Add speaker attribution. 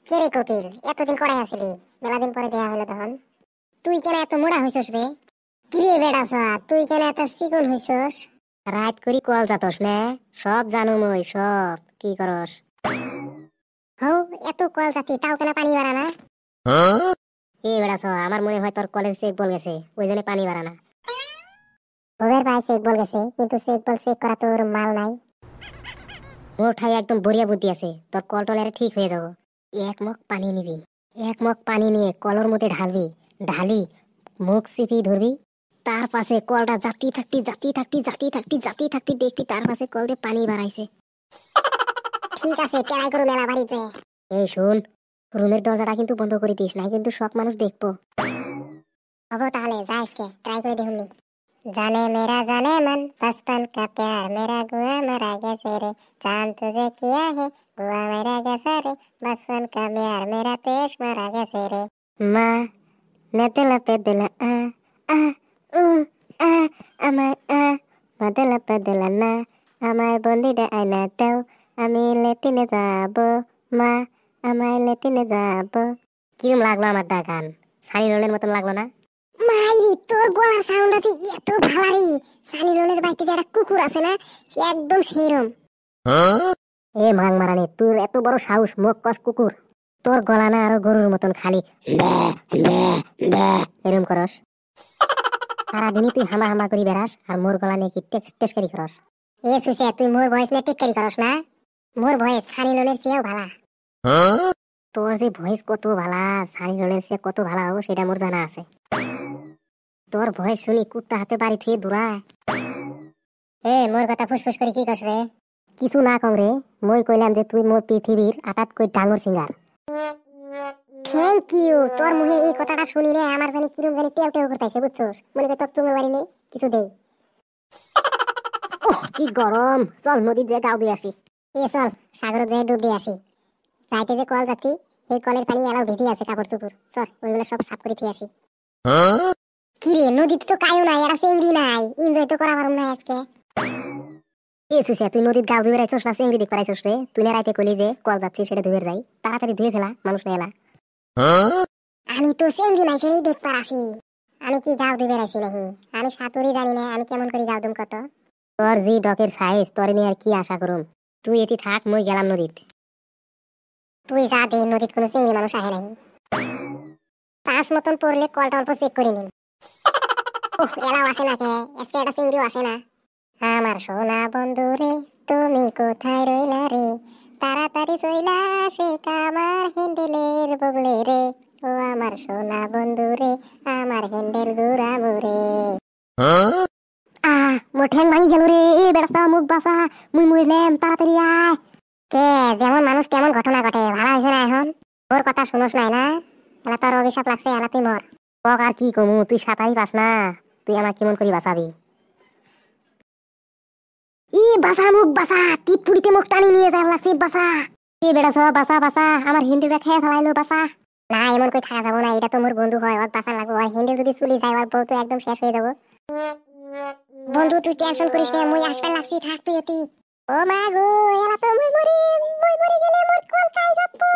Speaker 1: কে রে কপিল, এতদিন কড়াই আসলি, মেলা দিন পরে দেয়া হলো তখন। তুই কেন এত মোড়া হইছস রে? কি রে বেড়াছা, তুই কেন এত চিকন হইছস? রাত করি কল যাতস না, সব জানো মই সব। কি করস? হও, এত কল যাতি তাও কেন পানি বাড়া না? এ বেড়াছা, আমার মনে হয় তোর কলেজ চেক বল গেছে, ওই জন্য পানি বাড়া না। ওদের ভাই চেক বল গেছে, কিন্তু চেক বল চেক করা তোর মাল নাই। মোর ঠাই একদম বড়িয়া বুদ্ধি আছে, তোর কল টলের ঠিক হয়ে যাবো। এক মগ পানি নিবি, এক মগ পানি নিয়ে কলর মধ্যে ঢালবি, ঢালি মুখ চিপি ধরবি, তার পাশে কলটা জাতি থাকতি দেখবি তার পাশে কল দিয়ে পানি বাড়াইছে। ঠিক আছে, ট্রাই করো মেলা বাড়িতে। এই শুন, রুমের দরজাটা কিন্তু বন্ধ করে দিস না, কিন্তু সব মানুষ দেখবো। হবো তাহলে, যা আজকে ট্রাই করে দেখুন। जाने मेरा जाने मन बचपन का प्यार मेरा गुआ मरा कैसे रे चांद तुझे किया है गुआ मेरा कैसा रे बचपन का प्यार मेरा पेश मरा कैसे रे माँ ने दिल पे दिल आ आ ऊ आ अमय आ दिल पे दिल ना আমায় বন্দি দে আইনা দেও আমি লেটিনে যাব মা আমায় লেটিনে যাব। কিরম লাগলো আমার গান? সানি রোলের মতন লাগলো না? মাইরি, তোর গলার সাউন্ড আছে এত ভারী। সানি রোলের বাইতে যে একটা কুকুর আছে না, একদম সেরম। এ মাং মারানি, তোর এত বড় সাহস, মুখ কস কুকুর। তোর গলা না আরো গরুর মতন খালি এরম করস। সারাদিনই তুই হামা হামা করি বেড়াস, আর মোর গলা নিয়ে কি টেস্কারি করস। এ সুসে, তুই মোর ভয়েস নিয়ে টেক্কারি করস না? মোর ভয়েস সানি রোলের চেয়েও ভালা। তোর যে ভয়েস কত ভালা, সানি রোলের চেয়ে কত ভালা হবো সেটা মোর জানা আছে। তোর ভয়েস শুনি কুত্তা হাতে বাড়ি থুয়ে দূরায়। এ মোর কথা ফুসফুস করে কি কস রে? কিছু না কম রে, মই কইলাম যে তুই মোর পৃথিবীর আটাত কই ডাঙর সিঙ্গার। থ্যাংক ইউ, তোর মুখে এই কথাটা শুনি রে আমার জানি কিরম জানি টেউ টেউ করতেছে, বুঝছস? মনে কর তোর তুমি বাড়ি নেই, কিছু দেই। ওহ কি গরম, চল নদী দিয়ে গাও দিয়ে আসি। এ চল সাগর দিয়ে ডুব দিয়ে আসি। রাইতে যে কল যাচ্ছি, এই কলের পানি এলাও ভিজে আছে কাপড় চুপড়, চল ওইগুলো সব সাফ করে দিয়ে আসি। কি রে, নদীতে তো কায়ও নাই, আর চিংড়ি নাই, এনজয় তো করা পারুম না আজকে। এ সুসে, তুই নদীর গাও ধুয়ে রাইছস না চিংড়ি দিক পারাইছস রে? তুই না রাইতে কইলি যে কল যাচ্ছি সেটা ধুয়ে যাই, তাড়াতাড়ি ধুয়ে ফেলা, মানুষ না এলা। আমি তো চিংড়ি নাই সেই দেখ পারাসি, আমি কি গাও ধুয়ে রাইছি নাকি? আমি সাঁতুরি জানি না, আমি কেমন করি গাও দুম কত? তোর জি ডকের সাইজ, তোর নিয়ে আর কি আশা করুম? তুই এটি থাক, মই গেলাম নদীত। তুই যা দে, নদীত কোনো চিংড়ি মানুষ আহে নাই। পাঁচ মতন পড়লে কলটা অল্প চেক করে নিন। এলাও আসে না কে, আজকে একটা চিংড়িও আসে না। আমার সোনা বন্ধু রে, তুমি কোথায় রইলা রে, তাড়াতাড়ি চইলা আসে কামার হ্যান্ডেলের বগলে রে, ও আমার সোনা বন্ধু রে, আমার হ্যান্ডেল ঘুরাবো রে। মোর ঠ্যাং ভাঙি গেল রে, এ বেড়াচা মুখ বাসা, মুই মরলাম, তাড়াতাড়ি আয়। কে যেমন মানুষ তেমন ঘটনা ঘটে, ভাড়া হয়েছে না এখন? ওর কথা শুনোস নাই না? এলা তোর অভিশাপ লাগছে, এলা তুই মর। ওক আর কি কমু, তুই সাঁতারই পাস না, তুই আমার কেমন করি বাঁচাবি? ই বাসা মুখ বাসা, টিপ পুড়িতে মুখ টানি নিয়ে যাওয়া লাগছে বাসা। এ বেড়াছ বাসা বাসা, আমার হ্যান্ডেলটা খেয়ে ফেলাইলো বাসা। না এমন কই থাকা যাবো না, এটা তো মোর বন্ধু হয়, ওর বাসা লাগবো, আর হ্যান্ডেল যদি চুলি যায় ওর বউ তো একদম শেষ হয়ে যাবো। বন্ধু তুই টেনশন করিস না, মুই আসবে লাগছি, থাক তুই অতি। ও মা গো, এরা তো মুই মরি গেলে মোর কল কাই যাবো।